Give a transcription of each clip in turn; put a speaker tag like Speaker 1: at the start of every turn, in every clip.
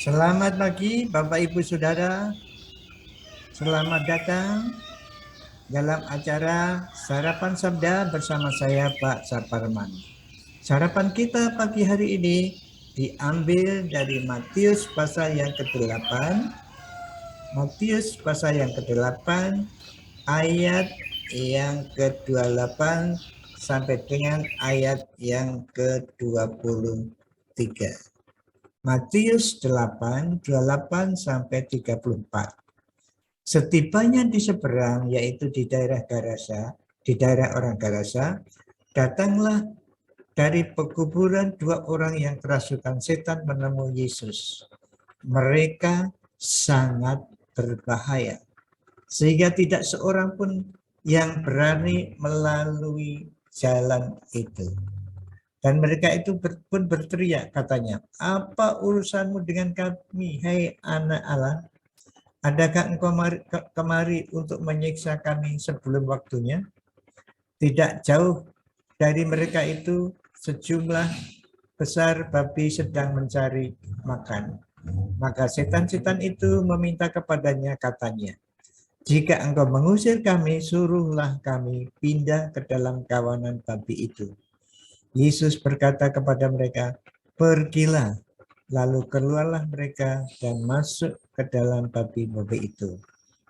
Speaker 1: Selamat pagi Bapak Ibu Saudara. Selamat datang dalam acara Sarapan Sabda bersama saya Pak Saparman. Sarapan kita pagi hari ini diambil dari Matius pasal yang ke-8. Matius pasal yang ke-8 ayat yang ke-28 sampai dengan ayat yang ke-23. Matius 8, 28 sampai 34. Setibanya di seberang, yaitu di daerah Garasa, di daerah orang Garasa, datanglah dari pekuburan dua orang yang kerasukan setan menemui Yesus. Mereka sangat berbahaya, sehingga tidak seorang pun yang berani melalui jalan itu. Dan mereka itu pun berteriak, katanya, "Apa urusanmu dengan kami, hai anak Allah? Adakah engkau kemari untuk menyiksa kami sebelum waktunya?" Tidak jauh dari mereka itu sejumlah besar babi sedang mencari makan. Maka setan-setan itu meminta kepadanya, katanya, "Jika engkau mengusir kami, suruhlah kami pindah ke dalam kawanan babi itu." Yesus berkata kepada mereka, "Pergilah." Lalu keluarlah mereka dan masuk ke dalam babi-babi itu.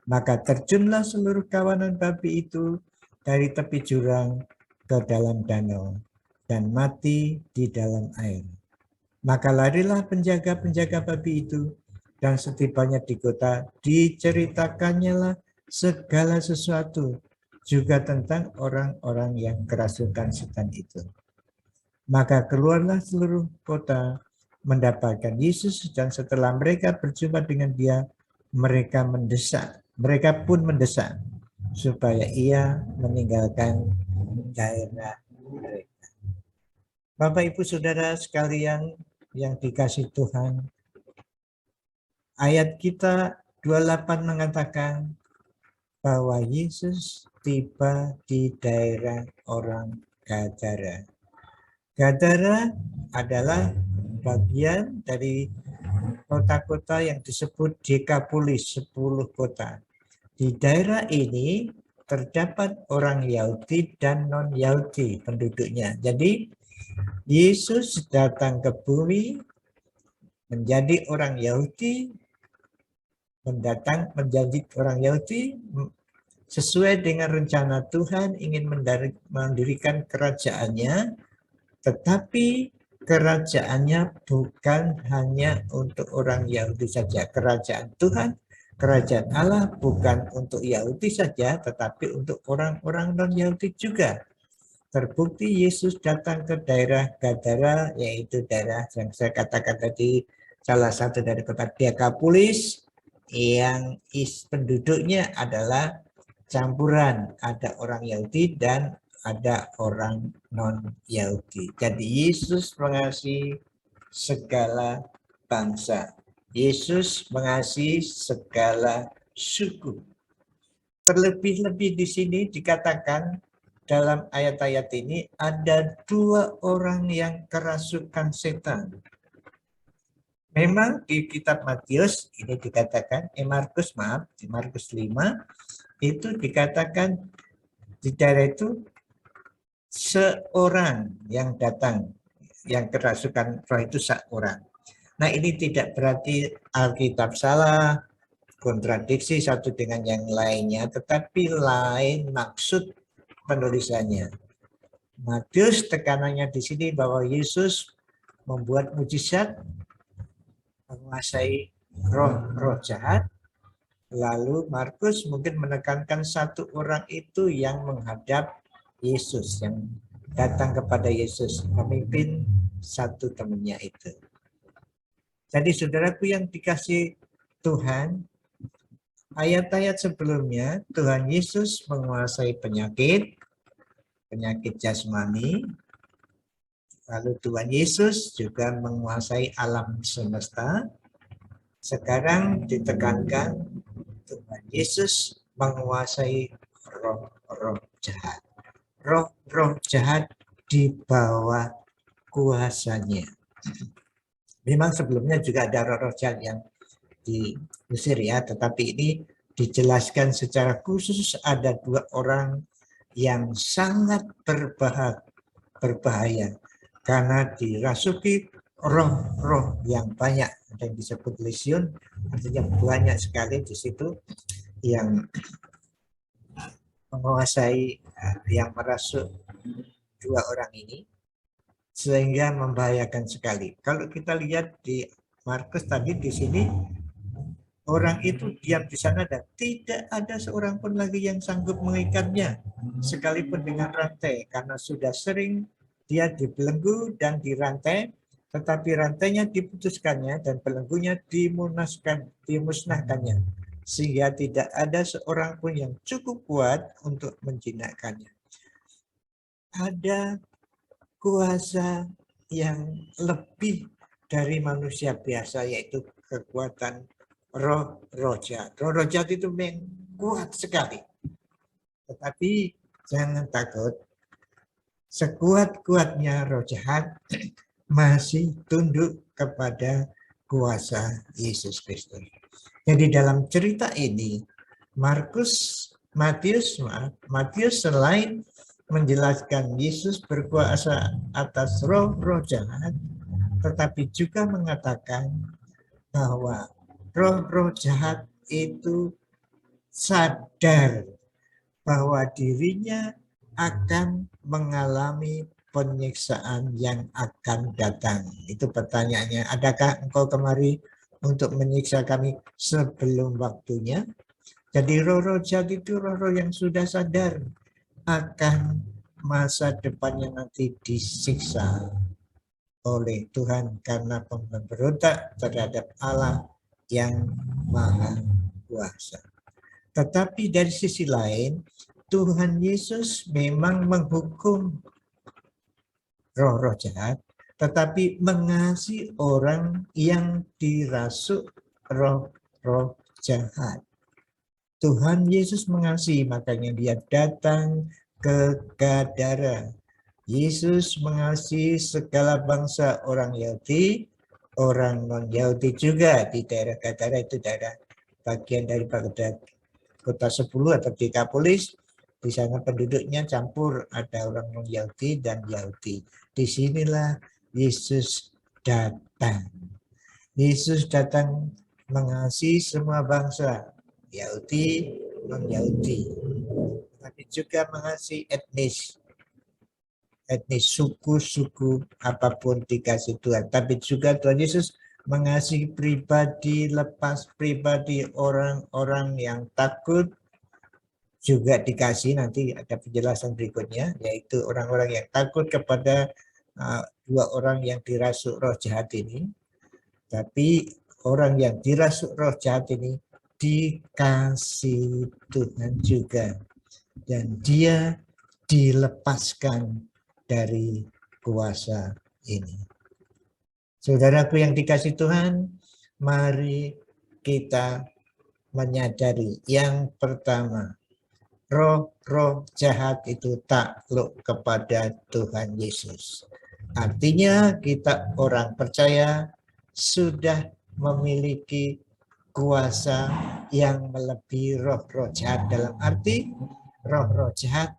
Speaker 1: Maka terjunlah seluruh kawanan babi itu dari tepi jurang ke dalam danau dan mati di dalam air. Maka larilah penjaga-penjaga babi itu, dan setibanya di kota diceritakannya lah segala sesuatu juga tentang orang-orang yang kerasukan setan itu. Maka keluarlah seluruh kota mendapatkan Yesus, dan setelah mereka berjumpa dengan dia, mereka pun mendesak supaya ia meninggalkan daerah mereka. Bapak Ibu Saudara sekalian yang dikasih Tuhan, ayat kita 28 mengatakan bahwa Yesus tiba di daerah orang Gadara. Gadara adalah bagian dari kota-kota yang disebut Dekapolis, 10 kota. Di daerah ini terdapat orang Yahudi dan non-Yahudi penduduknya. Jadi Yesus datang ke bumi menjadi orang Yahudi, menjadi orang Yahudi sesuai dengan rencana Tuhan, ingin mendirikan kerajaannya. Tetapi kerajaannya bukan hanya untuk orang Yahudi saja. Kerajaan Tuhan, kerajaan Allah bukan untuk Yahudi saja, tetapi untuk orang-orang non-Yahudi juga. Terbukti Yesus datang ke daerah Gadara, yaitu daerah yang saya katakan tadi, salah satu dari kota Dekapolis, yang penduduknya adalah campuran, ada orang Yahudi dan ada orang non-Yahudi. Jadi Yesus mengasihi segala bangsa. Yesus mengasihi segala suku. Terlebih-lebih di sini dikatakan dalam ayat-ayat ini ada dua orang yang kerasukan setan. Memang di kitab Matius ini dikatakan, di Markus 5 itu dikatakan di daerah itu seorang yang datang, yang kerasukan roh itu seorang. Nah, ini tidak berarti Alkitab salah, kontradiksi satu dengan yang lainnya, tetapi lain maksud penulisannya. Matius tekanannya di sini bahwa Yesus membuat mujizat, menguasai roh-roh jahat. Lalu Markus mungkin menekankan satu orang itu yang menghadap Yesus, yang datang kepada Yesus, memimpin satu temannya itu. Jadi saudaraku yang dikasih Tuhan, ayat-ayat sebelumnya Tuhan Yesus menguasai penyakit jasmani, lalu Tuhan Yesus juga menguasai alam semesta. Sekarang ditekankan Tuhan Yesus menguasai roh-roh jahat. Roh-roh jahat di bawah kuasanya. Memang sebelumnya juga ada roh-roh jahat yang diusir ya, tetapi ini dijelaskan secara khusus ada 2 orang yang sangat berbahaya karena dirasuki roh-roh yang banyak. Ada yang disebut lesion, artinya banyak sekali di situ yang menguasai, yang merasuk 2 orang ini, sehingga membahayakan sekali. Kalau kita lihat di Markus tadi di sini, orang itu diam di sana dan tidak ada seorang pun lagi yang sanggup mengikatnya, sekalipun dengan rantai, karena sudah sering dia dibelenggu dan dirantai, tetapi rantainya diputuskannya dan belenggunya dimusnahkannya, sehingga tidak ada seorang pun yang cukup kuat untuk menjinakkannya. Ada kuasa yang lebih dari manusia biasa, yaitu kekuatan roh jahat. Roh jahat itu memang kuat sekali. Tetapi jangan takut, sekuat-kuatnya roh jahat masih tunduk kepada kuasa Yesus Kristus. Jadi dalam cerita ini, Matius selain menjelaskan Yesus berkuasa atas roh-roh jahat, tetapi juga mengatakan bahwa roh-roh jahat itu sadar bahwa dirinya akan mengalami penyiksaan yang akan datang. Itu pertanyaannya, adakah engkau kemari untuk menyiksa kami sebelum waktunya? Jadi roh-roh jahat itu roh-roh yang sudah sadar akan masa depannya nanti disiksa oleh Tuhan karena pemberontak terhadap Allah yang Maha Kuasa. Tetapi dari sisi lain, Tuhan Yesus memang menghukum roh-roh jahat, tetapi mengasihi orang yang dirasuk roh-roh jahat. Tuhan Yesus mengasihi, makanya dia datang ke Gadara. Yesus mengasihi segala bangsa, orang Yahudi, orang non-Yahudi juga. Di daerah Gadara itu daerah bagian dari kota 10 atau Dekapolis. Di sana penduduknya campur, ada orang non-Yahudi dan Yahudi. Disinilah Yesus datang. Yesus datang mengasihi semua bangsa, Yahudi, non-Yahudi, tapi juga mengasihi etnis suku-suku apapun dikasih Tuhan. Tapi juga Tuhan Yesus mengasihi pribadi, lepas pribadi, orang-orang yang takut juga dikasih. Nanti ada penjelasan berikutnya, yaitu orang-orang yang takut kepada 2 orang yang dirasuk roh jahat ini. Tapi orang yang dirasuk roh jahat ini dikasih Tuhan juga, dan dia dilepaskan dari kuasa ini. Saudaraku yang dikasih Tuhan, mari kita menyadari yang pertama, roh-roh jahat itu takluk kepada Tuhan Yesus. Artinya kita orang percaya sudah memiliki kuasa yang melebihi roh-roh jahat, dalam arti roh-roh jahat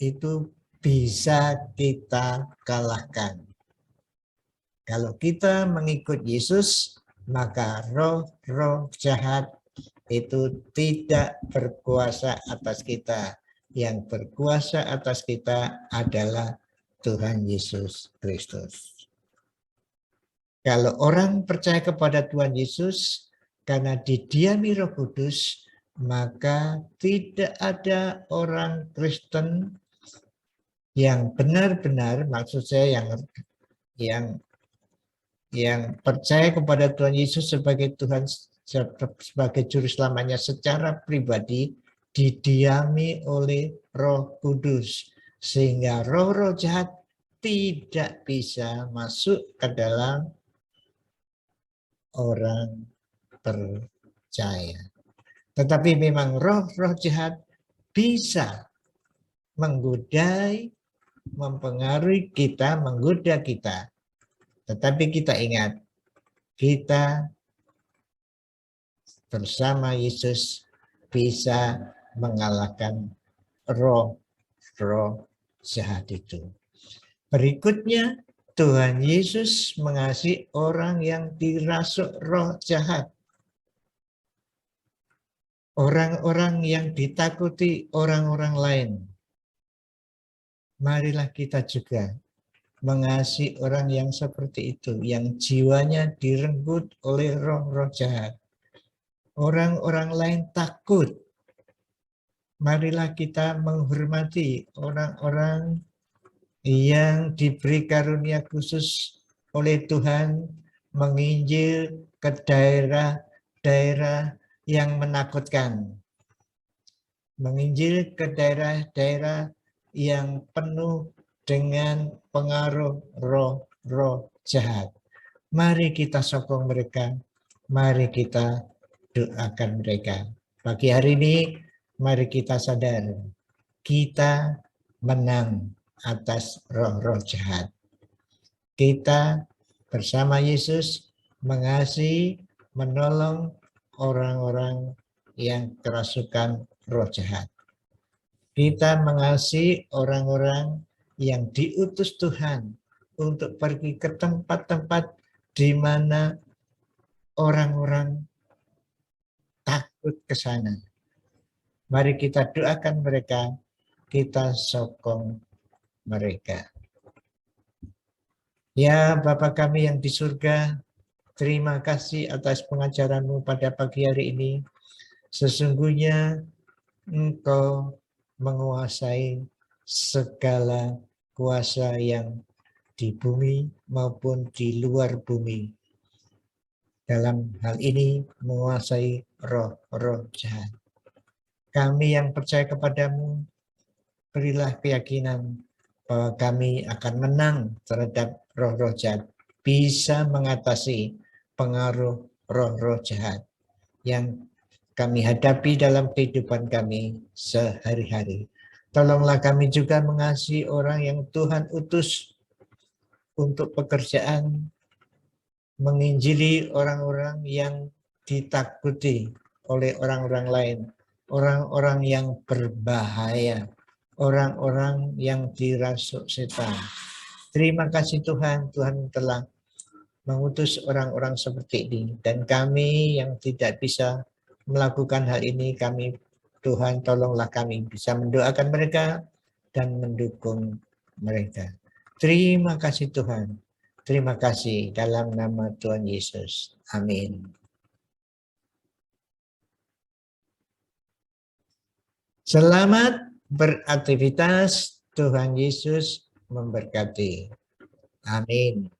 Speaker 1: itu bisa kita kalahkan. Kalau kita mengikut Yesus, maka roh-roh jahat itu tidak berkuasa atas kita. Yang berkuasa atas kita adalah Tuhan Yesus Kristus. Kalau orang percaya kepada Tuhan Yesus karena didiami Roh Kudus, maka tidak ada orang Kristen yang benar-benar, maksud saya yang percaya kepada Tuhan Yesus sebagai Tuhan, sebagai juru selamatnya secara pribadi, didiami oleh Roh Kudus, sehingga roh-roh jahat tidak bisa masuk ke dalam orang percaya. Tetapi memang roh-roh jahat bisa menggodai, mempengaruhi kita, menggoda kita. Tetapi kita ingat, kita bersama Yesus bisa mengalahkan roh-roh jahat itu. Berikutnya, Tuhan Yesus mengasihi orang yang dirasuk roh jahat. Orang-orang yang ditakuti orang-orang lain. Marilah kita juga mengasihi orang yang seperti itu, yang jiwanya direnggut oleh roh-roh jahat. Orang-orang lain takut. Marilah kita menghormati orang-orang yang diberi karunia khusus oleh Tuhan menginjil ke daerah-daerah yang menakutkan. Menginjil ke daerah-daerah yang penuh dengan pengaruh roh-roh jahat. Mari kita sokong mereka, mari kita doakan mereka. Pagi hari ini, mari kita sadar, kita menang atas roh-roh jahat. Kita bersama Yesus mengasihi, menolong orang-orang yang kerasukan roh jahat. Kita mengasihi orang-orang yang diutus Tuhan untuk pergi ke tempat-tempat di mana orang-orang takut ke sana. Mari kita doakan mereka, kita sokong mereka. Ya Bapa kami yang di surga, terima kasih atas pengajaran-Mu pada pagi hari ini. Sesungguhnya Engkau menguasai segala kuasa yang di bumi maupun di luar bumi. Dalam hal ini menguasai roh-roh jahat. Kami yang percaya kepadamu, berilah keyakinan bahwa kami akan menang terhadap roh-roh jahat, bisa mengatasi pengaruh roh-roh jahat yang kami hadapi dalam kehidupan kami sehari-hari. Tolonglah kami juga mengasihi orang yang Tuhan utus untuk pekerjaan menginjili orang-orang yang ditakuti oleh orang-orang lain, orang-orang yang berbahaya, orang-orang yang dirasuk setan. Terima kasih Tuhan, Tuhan telah mengutus orang-orang seperti ini. Dan kami yang tidak bisa melakukan hal ini, Tuhan tolonglah kami bisa mendoakan mereka dan mendukung mereka. Terima kasih Tuhan. Terima kasih dalam nama Tuhan Yesus. Amin. Selamat beraktivitas. Tuhan Yesus memberkati. Amin.